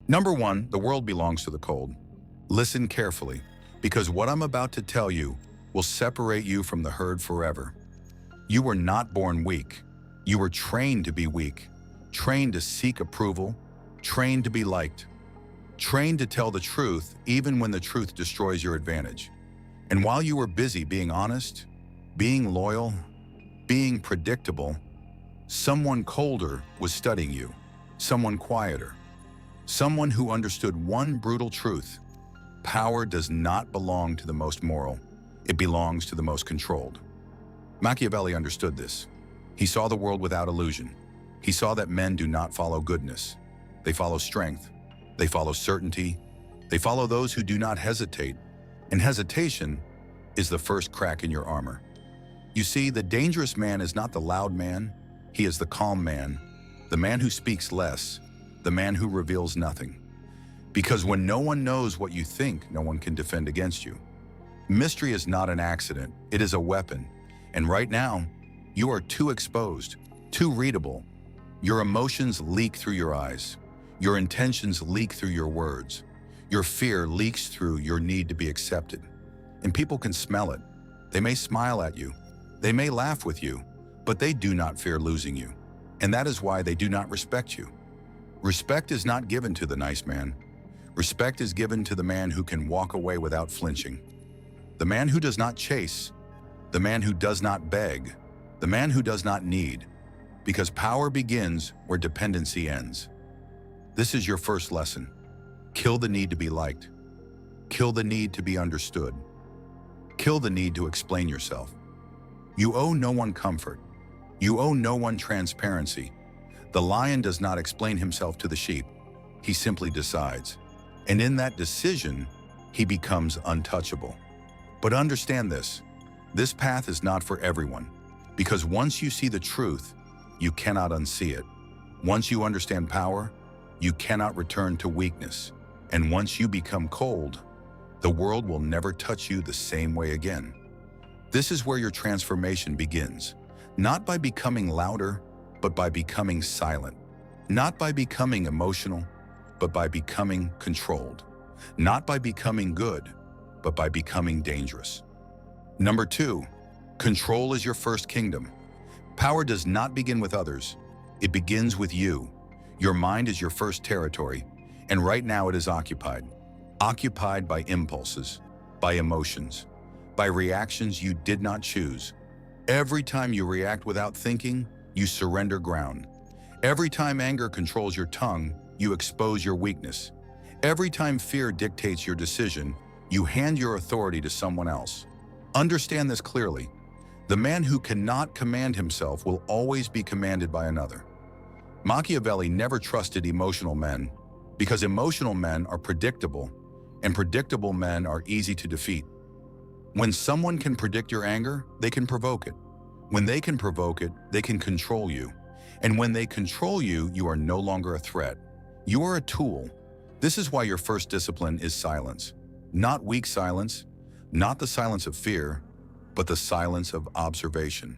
Number one, the world belongs to the cold. Listen carefully, because what I'm about to tell you will separate you from the herd forever. You were not born weak. You were trained to be weak, trained to seek approval, trained to be liked, trained to tell the truth even when the truth destroys your advantage. And while you were busy being honest, being loyal, being predictable, someone colder was studying you, someone quieter, someone who understood one brutal truth. Power does not belong to the most moral. It belongs to the most controlled. Machiavelli understood this. He saw the world without illusion. He saw that men do not follow goodness. They follow strength. They follow certainty. They follow those who do not hesitate. And hesitation is the first crack in your armor. You see, the dangerous man is not the loud man. He is the calm man, the man who speaks less, the man who reveals nothing. Because when no one knows what you think, no one can defend against you. Mystery is not an accident, it is a weapon. And right now, you are too exposed, too readable. Your emotions leak through your eyes. Your intentions leak through your words. Your fear leaks through your need to be accepted. And people can smell it. They may smile at you. They may laugh with you, but they do not fear losing you. And that is why they do not respect you. Respect is not given to the nice man. Respect is given to the man who can walk away without flinching. The man who does not chase, the man who does not beg, the man who does not need, because power begins where dependency ends. This is your first lesson. Kill the need to be liked. Kill the need to be understood. Kill the need to explain yourself. You owe no one comfort. You owe no one transparency. The lion does not explain himself to the sheep. He simply decides. And in that decision, he becomes untouchable. But understand this. This path is not for everyone, because once you see the truth, you cannot unsee it. Once you understand power, you cannot return to weakness. And once you become cold, the world will never touch you the same way again. This is where your transformation begins, not by becoming louder, but by becoming silent. Not by becoming emotional, but by becoming controlled. Not by becoming good, but by becoming dangerous. Number two, control is your first kingdom. Power does not begin with others. It begins with you. Your mind is your first territory, and right now it is occupied. Occupied by impulses, by emotions, by reactions you did not choose. Every time you react without thinking, you surrender ground. Every time anger controls your tongue, you expose your weakness. Every time fear dictates your decision, you hand your authority to someone else. Understand this clearly. The man who cannot command himself will always be commanded by another. Machiavelli never trusted emotional men because emotional men are predictable, and predictable men are easy to defeat. When someone can predict your anger, they can provoke it. When they can provoke it, they can control you. And when they control you, you are no longer a threat. You are a tool. This is why your first discipline is silence. Not weak silence, not the silence of fear, but the silence of observation.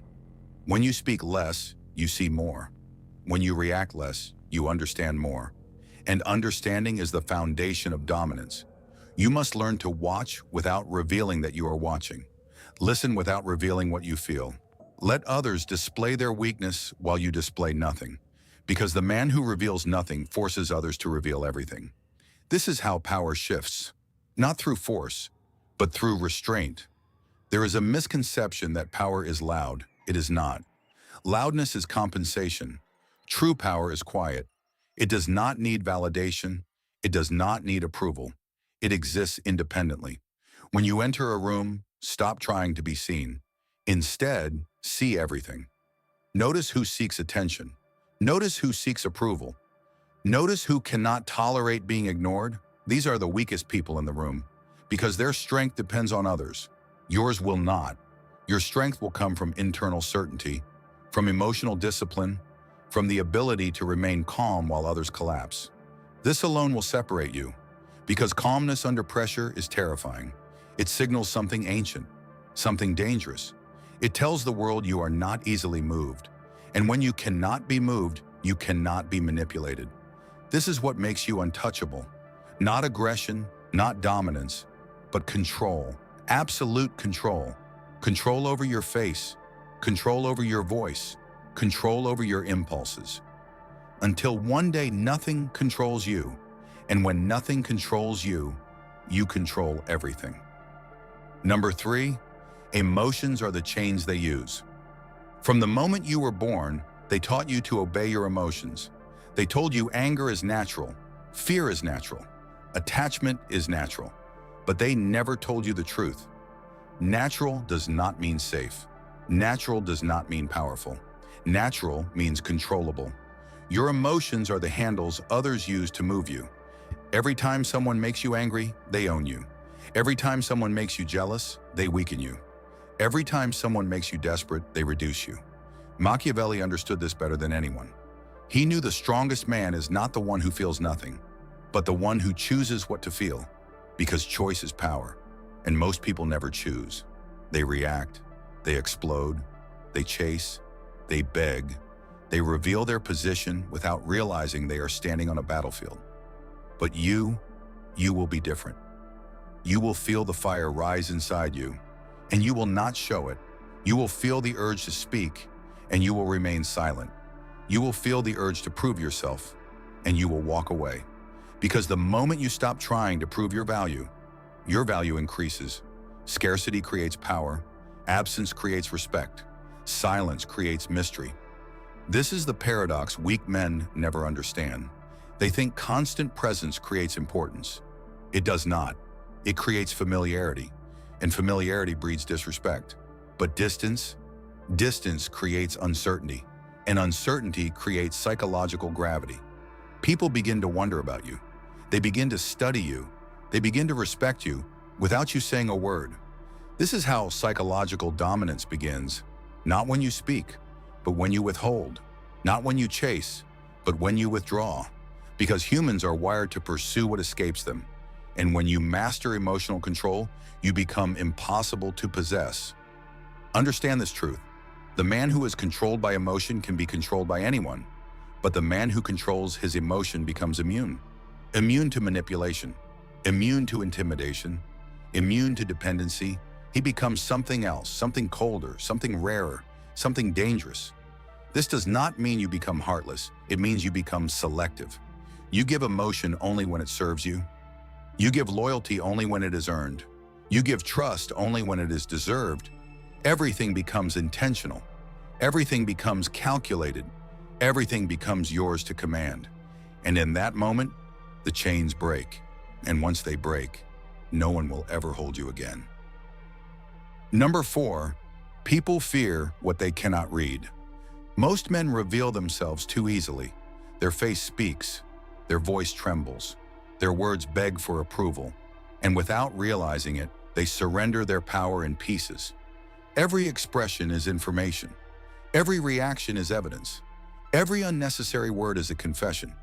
When you speak less, you see more. When you react less, you understand more. And understanding is the foundation of dominance. You must learn to watch without revealing that you are watching. Listen without revealing what you feel. Let others display their weakness while you display nothing. Because the man who reveals nothing forces others to reveal everything. This is how power shifts. Not through force, but through restraint. There is a misconception that power is loud. It is not. Loudness is compensation. True power is quiet. It does not need validation. It does not need approval. It exists independently. When you enter a room, stop trying to be seen. Instead, see everything. Notice who seeks attention. Notice who seeks approval. Notice who cannot tolerate being ignored. These are the weakest people in the room, because their strength depends on others. Yours will not. Your strength will come from internal certainty, from emotional discipline, from the ability to remain calm while others collapse. This alone will separate you, because calmness under pressure is terrifying. It signals something ancient, something dangerous. It tells the world you are not easily moved. And when you cannot be moved, you cannot be manipulated. This is what makes you untouchable. Not aggression, not dominance, but control. Absolute control. Control over your face, control over your voice, control over your impulses. Until one day nothing controls you, and when nothing controls you, you control everything. Number 3, emotions are the chains they use. From the moment you were born, they taught you to obey your emotions. They told you anger is natural, fear is natural, attachment is natural, but they never told you the truth. Natural does not mean safe. Natural does not mean powerful. Natural means controllable. Your emotions are the handles others use to move you. Every time someone makes you angry, they own you. Every time someone makes you jealous, they weaken you. Every time someone makes you desperate, they reduce you. Machiavelli understood this better than anyone. He knew the strongest man is not the one who feels nothing, but the one who chooses what to feel, because choice is power. And most people never choose. They react, they explode, they chase, they beg, they reveal their position without realizing they are standing on a battlefield. But you will be different. You will feel the fire rise inside you, and you will not show it. You will feel the urge to speak, and you will remain silent. You will feel the urge to prove yourself, and you will walk away. Because the moment you stop trying to prove your value increases. Scarcity creates power. Absence creates respect. Silence creates mystery. This is the paradox weak men never understand. They think constant presence creates importance. It does not. It creates familiarity, and familiarity breeds disrespect. But distance creates uncertainty, and uncertainty creates psychological gravity. People begin to wonder about you. They begin to study you. They begin to respect you without you saying a word. This is how psychological dominance begins, not when you speak, but when you withhold, not when you chase, but when you withdraw. Because humans are wired to pursue what escapes them. And when you master emotional control, you become impossible to possess. Understand this truth. The man who is controlled by emotion can be controlled by anyone, but the man who controls his emotion becomes immune. Immune to manipulation, immune to intimidation, immune to dependency. He becomes something else, something colder, something rarer, something dangerous. This does not mean you become heartless. It means you become selective. You give emotion only when it serves you. You give loyalty only when it is earned. You give trust only when it is deserved. Everything becomes intentional. Everything becomes calculated. Everything becomes yours to command. And in that moment, the chains break. And once they break, no one will ever hold you again. Number 4, people fear what they cannot read. Most men reveal themselves too easily. Their face speaks, their voice trembles, their words beg for approval, and without realizing it, they surrender their power in pieces. Every expression is information. Every reaction is evidence. Every unnecessary word is a confession.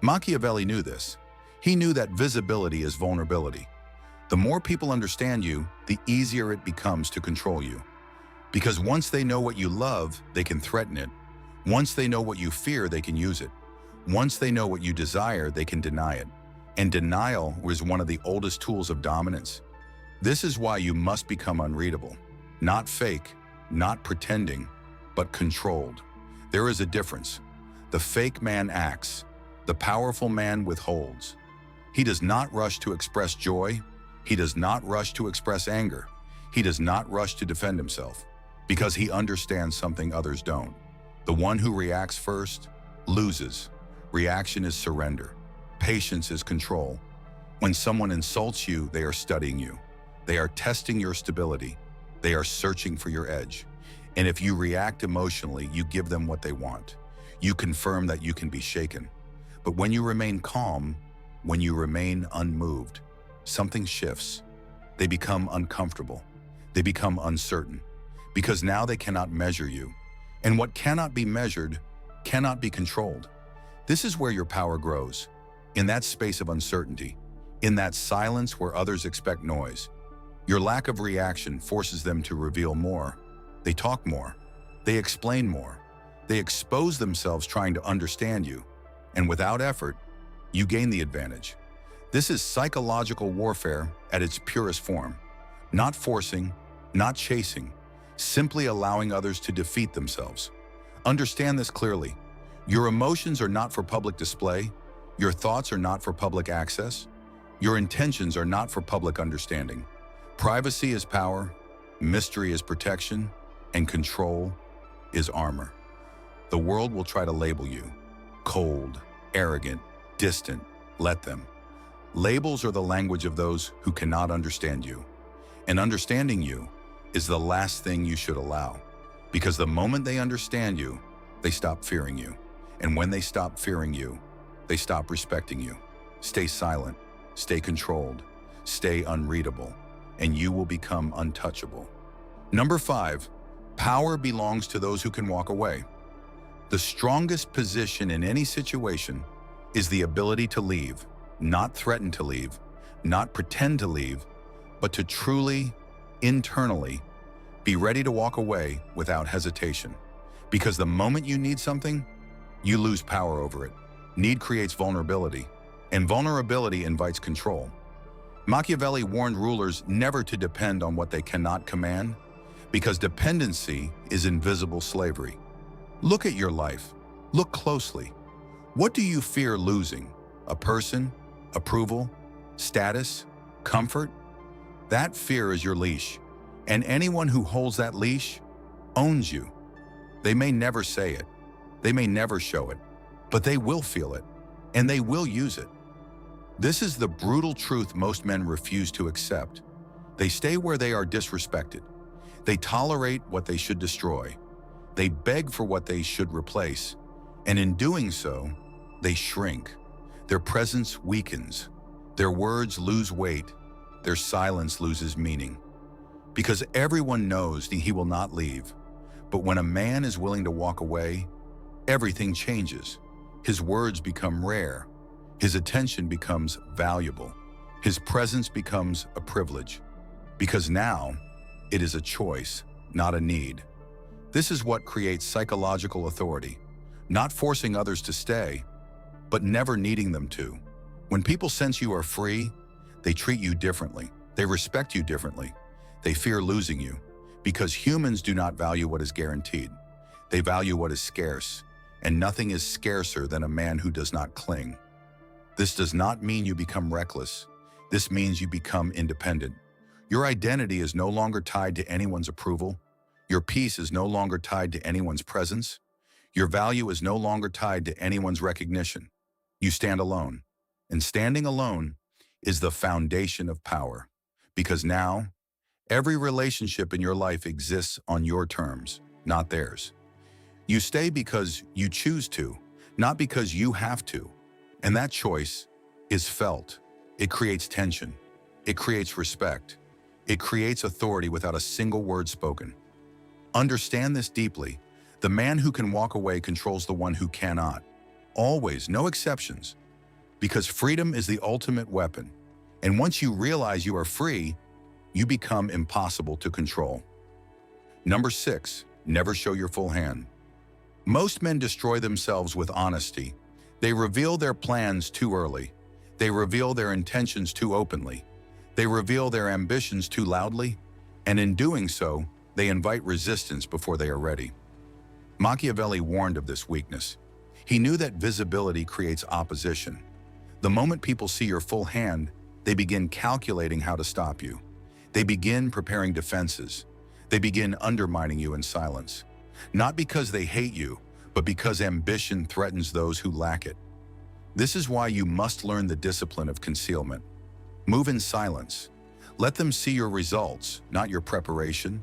Machiavelli knew this. He knew that visibility is vulnerability. The more people understand you, the easier it becomes to control you. Because once they know what you love, they can threaten it. Once they know what you fear, they can use it. Once they know what you desire, they can deny it. And denial was one of the oldest tools of dominance. This is why you must become unreadable. Not fake, not pretending, but controlled. There is a difference. The fake man acts. The powerful man withholds. He does not rush to express joy. He does not rush to express anger. He does not rush to defend himself, because he understands something others don't. The one who reacts first loses. Reaction is surrender. Patience is control. When someone insults you, they are studying you. They are testing your stability. They are searching for your edge. And if you react emotionally, you give them what they want. You confirm that you can be shaken. But when you remain calm, when you remain unmoved, something shifts. They become uncomfortable. They become uncertain. Because now they cannot measure you. And what cannot be measured cannot be controlled. This is where your power grows. In that space of uncertainty. In that silence where others expect noise. Your lack of reaction forces them to reveal more. They talk more. They explain more. They expose themselves trying to understand you. And without effort, you gain the advantage. This is psychological warfare at its purest form. Not forcing, not chasing, simply allowing others to defeat themselves. Understand this clearly. Your emotions are not for public display. Your thoughts are not for public access. Your intentions are not for public understanding. Privacy is power, mystery is protection, and control is armor. The world will try to label you cold, arrogant, distant. Let them. Labels are the language of those who cannot understand you. And understanding you is the last thing you should allow. Because the moment they understand you, they stop fearing you. And when they stop fearing you, they stop respecting you. Stay silent, stay controlled, stay unreadable, and you will become untouchable. Number 5, power belongs to those who can walk away. The strongest position in any situation is the ability to leave, not threaten to leave, not pretend to leave, but to truly, internally, be ready to walk away without hesitation. Because the moment you need something, you lose power over it. Need creates vulnerability, and vulnerability invites control. Machiavelli warned rulers never to depend on what they cannot command, because dependency is invisible slavery. Look at your life. Look closely. What do you fear losing? A person? Approval? Status? Comfort? That fear is your leash, and anyone who holds that leash owns you. They may never say it, they may never show it, but they will feel it, and they will use it. This is the brutal truth most men refuse to accept. They stay where they are disrespected. They tolerate what they should destroy. They beg for what they should replace, and in doing so, they shrink. Their presence weakens. Their words lose weight. Their silence loses meaning. Because everyone knows that he will not leave. But when a man is willing to walk away, everything changes. His words become rare. His attention becomes valuable. His presence becomes a privilege. Because now, it is a choice, not a need. This is what creates psychological authority. Not forcing others to stay, but never needing them to. When people sense you are free, they treat you differently. They respect you differently. They fear losing you. Because humans do not value what is guaranteed. They value what is scarce. And nothing is scarcer than a man who does not cling. This does not mean you become reckless. This means you become independent. Your identity is no longer tied to anyone's approval. Your peace is no longer tied to anyone's presence. Your value is no longer tied to anyone's recognition. You stand alone. And standing alone is the foundation of power. Because now, every relationship in your life exists on your terms, not theirs. You stay because you choose to, not because you have to. And that choice is felt. It creates tension. It creates respect. It creates authority without a single word spoken. Understand this deeply. The man who can walk away controls the one who cannot. Always, no exceptions. Because freedom is the ultimate weapon. And once you realize you are free, you become impossible to control. Number 6, never show your full hand. Most men destroy themselves with honesty. They reveal their plans too early. They reveal their intentions too openly. They reveal their ambitions too loudly. And in doing so, they invite resistance before they are ready. Machiavelli warned of this weakness. He knew that visibility creates opposition. The moment people see your full hand, they begin calculating how to stop you. They begin preparing defenses. They begin undermining you in silence. Not because they hate you, but because ambition threatens those who lack it. This is why you must learn the discipline of concealment. Move in silence. Let them see your results, not your preparation.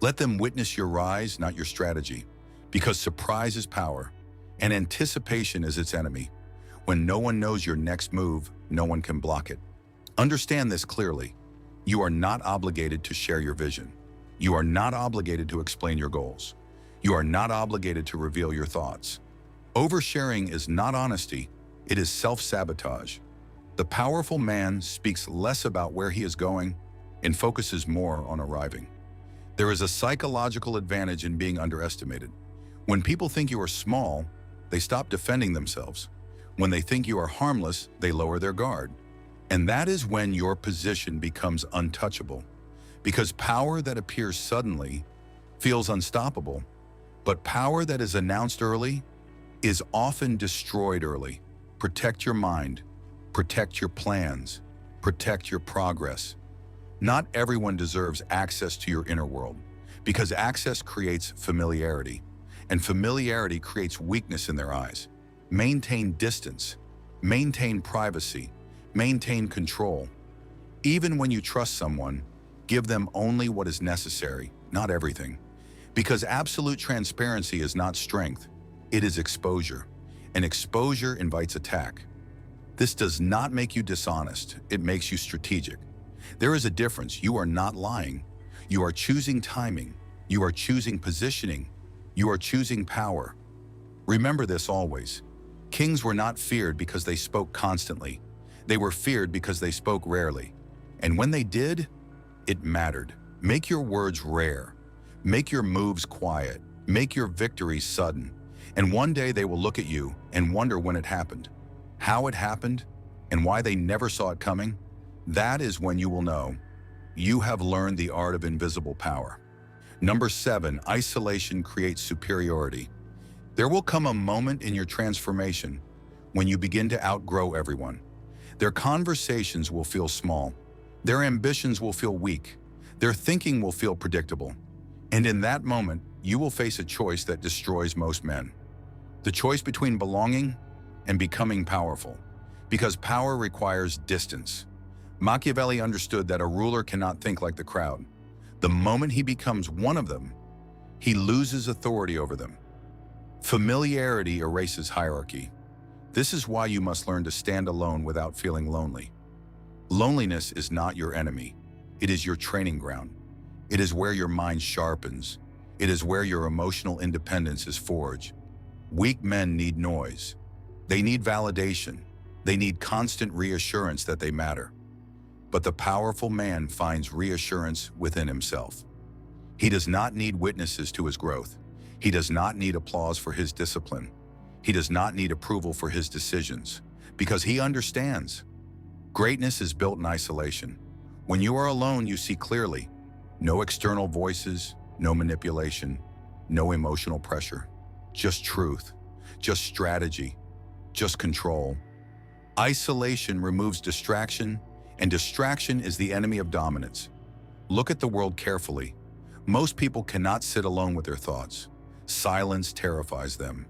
Let them witness your rise, not your strategy. Because surprise is power, and anticipation is its enemy. When no one knows your next move, no one can block it. Understand this clearly. You are not obligated to share your vision. You are not obligated to explain your goals. You are not obligated to reveal your thoughts. Oversharing is not honesty, it is self-sabotage. The powerful man speaks less about where he is going and focuses more on arriving. There is a psychological advantage in being underestimated. When people think you are small, they stop defending themselves. When they think you are harmless, they lower their guard. And that is when your position becomes untouchable. Because power that appears suddenly feels unstoppable, but power that is announced early is often destroyed early. Protect your mind, protect your plans, protect your progress. Not everyone deserves access to your inner world, because access creates familiarity, and familiarity creates weakness in their eyes. Maintain distance, maintain privacy, maintain control. Even when you trust someone, give them only what is necessary, not everything. Because absolute transparency is not strength, it is exposure, and exposure invites attack. This does not make you dishonest, it makes you strategic. There is a difference. You are not lying. You are choosing timing. You are choosing positioning. You are choosing power. Remember this always. Kings were not feared because they spoke constantly. They were feared because they spoke rarely. And when they did, it mattered. Make your words rare. Make your moves quiet. Make your victories sudden. And one day they will look at you and wonder when it happened, how it happened, and why they never saw it coming. That is when you will know you have learned the art of invisible power. Number 7, isolation creates superiority. There will come a moment in your transformation when you begin to outgrow everyone. Their conversations will feel small. Their ambitions will feel weak. Their thinking will feel predictable. And in that moment, you will face a choice that destroys most men. The choice between belonging and becoming powerful. Because power requires distance. Machiavelli understood that a ruler cannot think like the crowd. The moment he becomes one of them, he loses authority over them. Familiarity erases hierarchy. This is why you must learn to stand alone without feeling lonely. Loneliness is not your enemy. It is your training ground. It is where your mind sharpens. It is where your emotional independence is forged. Weak men need noise. They need validation. They need constant reassurance that they matter. But the powerful man finds reassurance within himself. He does not need witnesses to his growth. He does not need applause for his discipline. He does not need approval for his decisions, because he understands. Greatness is built in isolation. When you are alone, you see clearly. No external voices, no manipulation, no emotional pressure. Just truth, just strategy, just control. Isolation removes distraction, and distraction is the enemy of dominance. Look at the world carefully. Most people cannot sit alone with their thoughts. Silence terrifies them,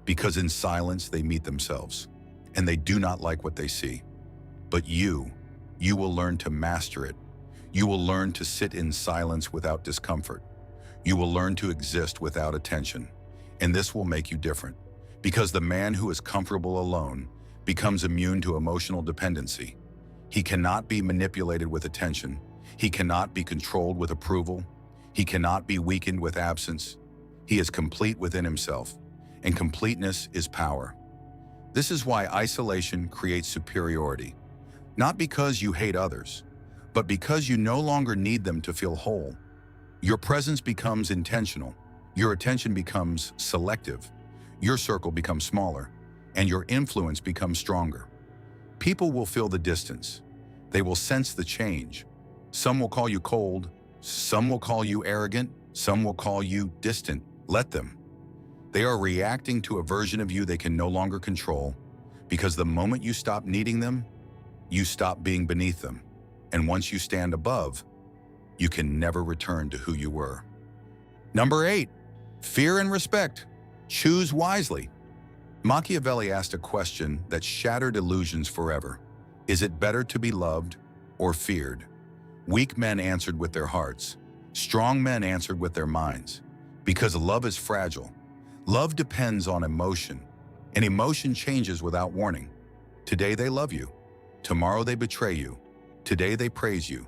because in silence they meet themselves, and they do not like what they see. But you will learn to master it. You will learn to sit in silence without discomfort. You will learn to exist without attention, and this will make you different, because the man who is comfortable alone becomes immune to emotional dependency. He cannot be manipulated with attention. He cannot be controlled with approval. He cannot be weakened with absence. He is complete within himself, and completeness is power. This is why isolation creates superiority. Not because you hate others, but because you no longer need them to feel whole. Your presence becomes intentional. Your attention becomes selective. Your circle becomes smaller, and your influence becomes stronger. People will feel the distance. They will sense the change. Some will call you cold. Some will call you arrogant. Some will call you distant. Let them. They are reacting to a version of you they can no longer control, because the moment you stop needing them, you stop being beneath them. And once you stand above, you can never return to who you were. Number 8, fear and respect. Choose wisely. Machiavelli asked a question that shattered illusions forever. Is it better to be loved or feared? Weak men answered with their hearts. Strong men answered with their minds. Because love is fragile. Love depends on emotion, and emotion changes without warning. Today they love you. Tomorrow they betray you. Today they praise you.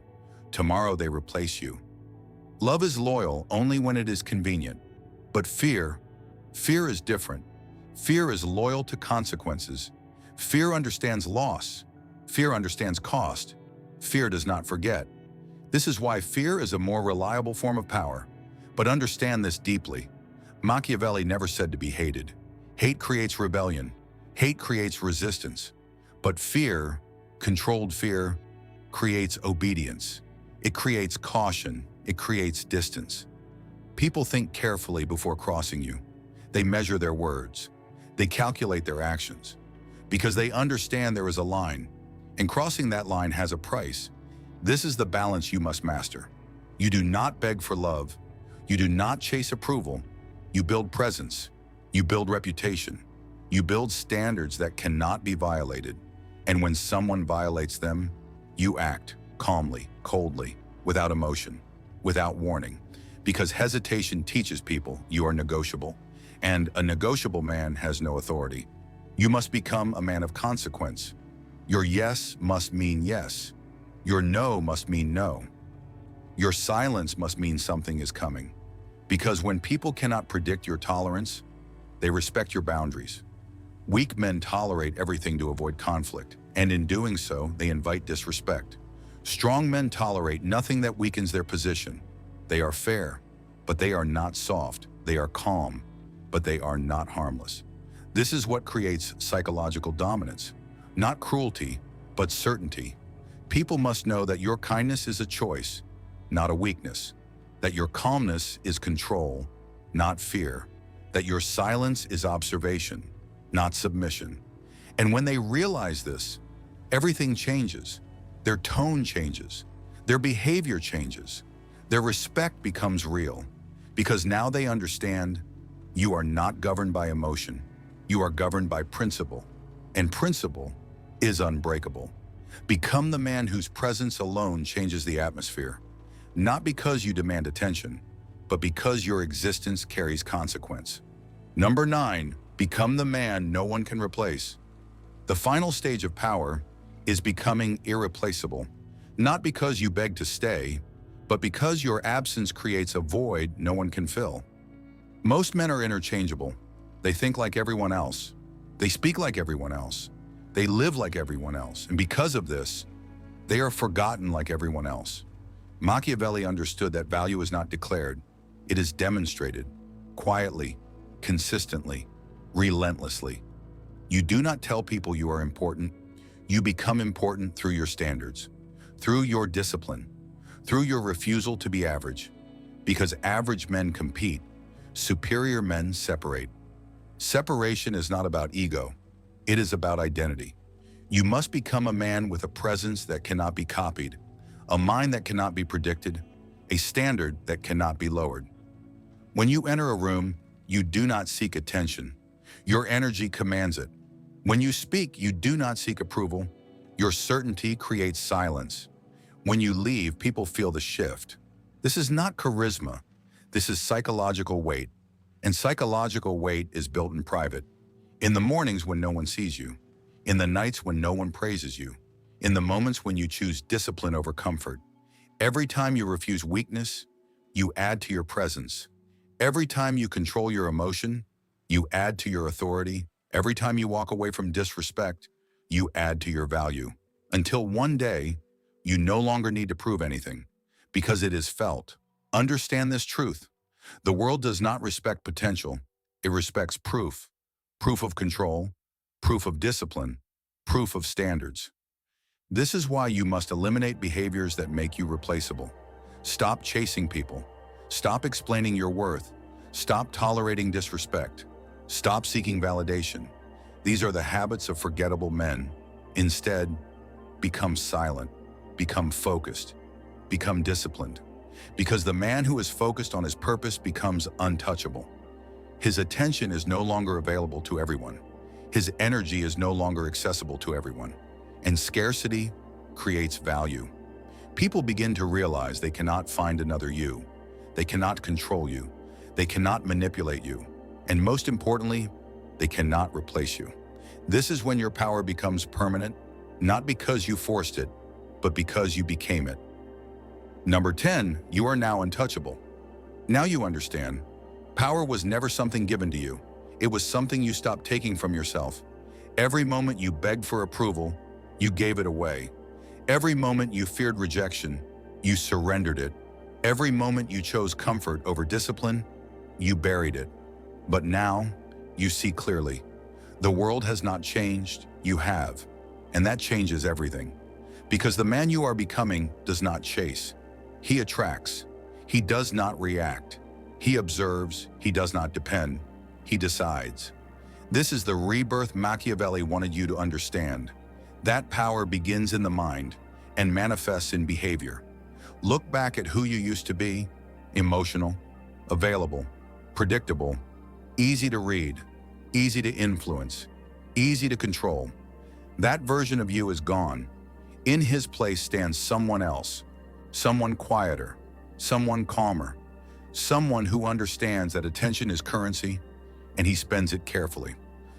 Tomorrow they replace you. Love is loyal only when it is convenient. But fear is different. Fear is loyal to consequences. Fear understands loss. Fear understands cost. Fear does not forget. This is why fear is a more reliable form of power. But understand this deeply. Machiavelli never said to be hated. Hate creates rebellion. Hate creates resistance, but fear, controlled fear, creates obedience. It creates caution. It creates distance. People think carefully before crossing you. They measure their words. They calculate their actions because they understand there is a line, and crossing that line has a price. This is the balance you must master. You do not beg for love. You do not chase approval. You build presence. You build reputation. You build standards that cannot be violated. And when someone violates them, you act calmly, coldly, without emotion, without warning, because hesitation teaches people you are negotiable, and a negotiable man has no authority. You must become a man of consequence. Your yes must mean yes. Your no must mean no. Your silence must mean something is coming. Because when people cannot predict your tolerance, they respect your boundaries. Weak men tolerate everything to avoid conflict, and in doing so, they invite disrespect. Strong men tolerate nothing that weakens their position. They are fair, but they are not soft. They are calm, but they are not harmless. This is what creates psychological dominance. Not cruelty, but certainty. People must know that your kindness is a choice, not a weakness. That your calmness is control, not fear. That your silence is observation, not submission. And when they realize this, everything changes. Their tone changes. Their behavior changes. Their respect becomes real. Because now they understand you are not governed by emotion. You are governed by principle. And principle is unbreakable. Become the man whose presence alone changes the atmosphere. Not because you demand attention, but because your existence carries consequence. Number 9, become the man no one can replace. The final stage of power is becoming irreplaceable, not because you beg to stay, but because your absence creates a void no one can fill. Most men are interchangeable. They think like everyone else. They speak like everyone else. They live like everyone else. And because of this, they are forgotten like everyone else. Machiavelli understood that value is not declared. It is demonstrated, quietly, consistently, relentlessly. You do not tell people you are important. You become important through your standards, through your discipline, through your refusal to be average. Because average men compete, superior men separate. Separation is not about ego. It is about identity. You must become a man with a presence that cannot be copied, a mind that cannot be predicted, a standard that cannot be lowered. When you enter a room, you do not seek attention. Your energy commands it. When you speak, you do not seek approval. Your certainty creates silence. When you leave, people feel the shift. This is not charisma. This is psychological weight. And psychological weight is built in private. In the mornings when no one sees you. In the nights when no one praises you. In the moments when you choose discipline over comfort. Every time you refuse weakness, you add to your presence. Every time you control your emotion, you add to your authority. Every time you walk away from disrespect, you add to your value. Until one day, you no longer need to prove anything, because it is felt. Understand this truth. The world does not respect potential. It respects proof. Proof of control, proof of discipline, proof of standards. This is why you must eliminate behaviors that make you replaceable. Stop chasing people. Stop explaining your worth. Stop tolerating disrespect. Stop seeking validation. These are the habits of forgettable men. Instead, become silent, become focused, become disciplined. Because the man who is focused on his purpose becomes untouchable. His attention is no longer available to everyone. His energy is no longer accessible to everyone. And scarcity creates value. People begin to realize they cannot find another you. They cannot control you. They cannot manipulate you. And most importantly, they cannot replace you. This is when your power becomes permanent, not because you forced it, but because you became it. Number 10, you are now untouchable. Now you understand. Power was never something given to you. It was something you stopped taking from yourself. Every moment you begged for approval, you gave it away. Every moment you feared rejection, you surrendered it. Every moment you chose comfort over discipline, you buried it. But now, you see clearly. The world has not changed, you have. And that changes everything. Because the man you are becoming does not chase. He attracts. He does not react. He observes. He does not depend. He decides. This is the rebirth Machiavelli wanted you to understand. That power begins in the mind and manifests in behavior. Look back at who you used to be: emotional, available, predictable, easy to read, easy to influence, easy to control. That version of you is gone. In his place stands someone else, someone quieter, someone calmer, someone who understands that attention is currency and he spends it carefully.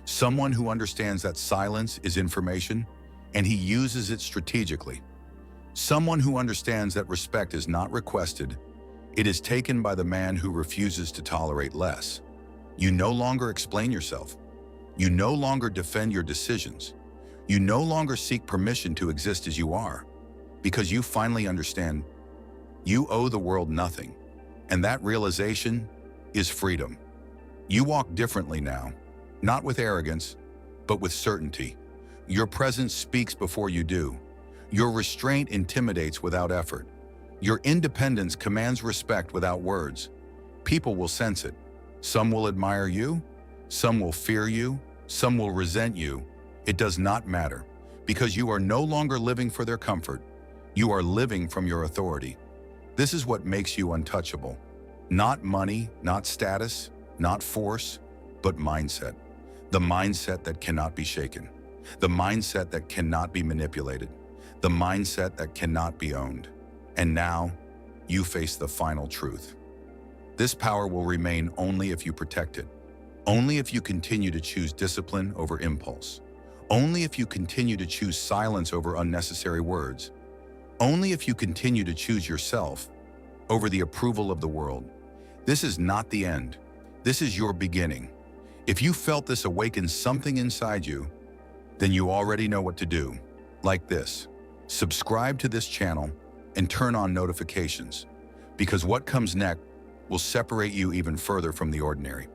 Someone who understands that silence is information and he uses it strategically. Someone who understands that respect is not requested, it is taken by the man who refuses to tolerate less. You no longer explain yourself. You no longer defend your decisions. You no longer seek permission to exist as you are, because you finally understand you owe the world nothing, and that realization is freedom. You walk differently now, not with arrogance, but with certainty. Your presence speaks before you do. Your restraint intimidates without effort. Your independence commands respect without words. People will sense it. Some will admire you, some will fear you, some will resent you. It does not matter, because you are no longer living for their comfort. You are living from your authority. This is what makes you untouchable. Not money, not status, not force, but mindset. The mindset that cannot be shaken. The mindset that cannot be manipulated. The mindset that cannot be owned. And now, you face the final truth. This power will remain only if you protect it. Only if you continue to choose discipline over impulse. Only if you continue to choose silence over unnecessary words. Only if you continue to choose yourself over the approval of the world. This is not the end. This is your beginning. If you felt this awaken something inside you, then you already know what to do. Like this: subscribe to this channel and turn on notifications, because what comes next will separate you even further from the ordinary.